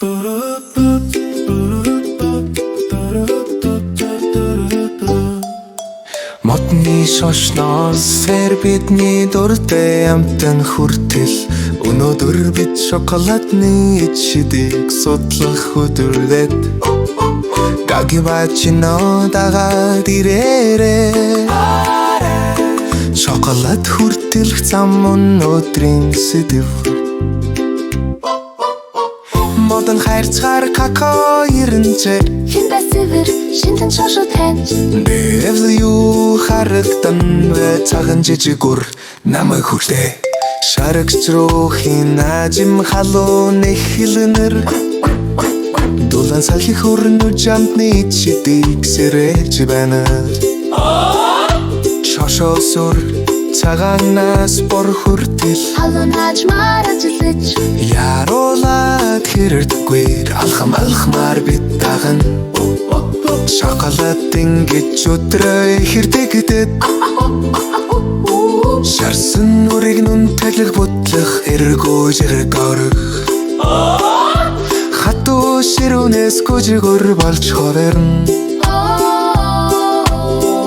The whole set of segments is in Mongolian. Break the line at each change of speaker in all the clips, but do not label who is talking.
Модны шошноос сэр бидний дуртай амтан хүртэл өнөөдөр бид шоколадны ичдэг судлах өдөрлөд гагибачино дагаад ирээрээ шоколад хүртэлх зам өнөөдрийн сэдэв модон хайрцгаар какао ирэнчээ
хин басивэр шинтэн шошо таньж
дэвл юу харагдан вэ цаган жижигүр намайг хүртээ шарагч руу хинажим халууны хилнэр дулаан салхи хөрнө жамтны ичдэг сэрэж байна шошосор цагаанаас бор хүртэл
халуун хажмаараж илэж
яруулаад хэрдэггүй алхамаар бид таган шоколадын гэж өдрөө хэрдэгдэд шарсан нүрийг нүн таглах бутлах эргөө зэрэг орох хатуу ширүүнээс гүжигөр болж ховерн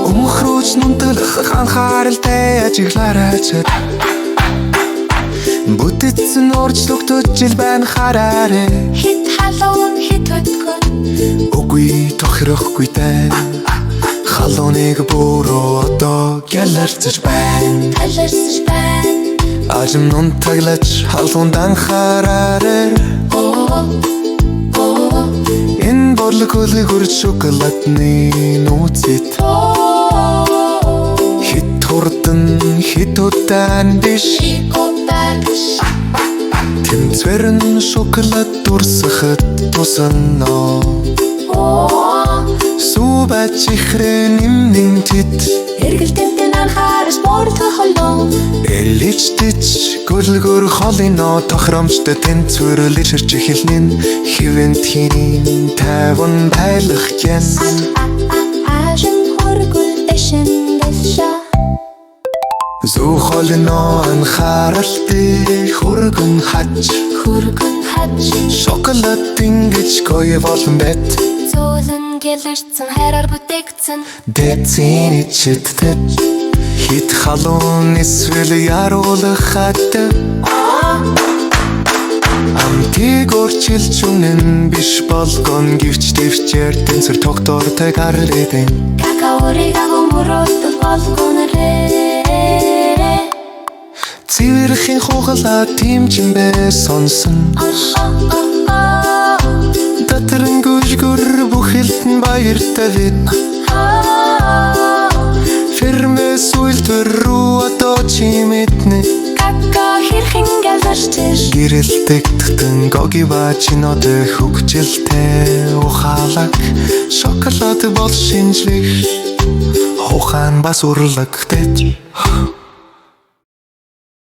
өмхрүүч нүнтэлэх анхааралтай ажиглаараач бүтэтсэн уржлогтож жил байна хараарэ
хит халуун хит хөдгөн
үгүй тохирохгүй тай халууныг бүрөө одоо гяларцж байна
таларсаж байна
ажим нүн таглаж халуунд анхаараарэ энэ борлог хөлгөр шоколадны нууцит хит хурдан хит удаан биш тэмцвэрэн шоколад дурсахад тусанно субач ихрэн имнэн тит
эргэлтэнтэн анхаарч бордох холоо
эличтэж гөлгөр холино тохромжтой тэнцвэрлэж хэрч эхэлнэ хэвэн тхийн тайван байлах гэн
ажин хоргол дэшэн дэша
зүү холино анхааралтай хөргөн хаж шоколад ингэж гоё болон бэт
зөөлөн гэлэрцэн хайраар бүтээгдсэн
дэцэн ичэдтэй хит халуун эсвэл яруулах хат амтыг өөрчилж үнэн биш болгон гівч дэвчээр тэнцэр тогтоортой гаррэдэн
какаорыг агумөрөлтөл болгонэрээ
цэвэрхэн хугалаа тимчин бэ сонсон Татран гүшгүр бүхэлдэн баяртай вид Фермэс үйлдвэр рүү одоо чимэтнэ
кака хэрхэн гэлэрчэж
гэрэлтэгдэн гогибачинотой хөгжилтэй ухаалаг шоколад бол шинжлэх ухаан бас урлагдэж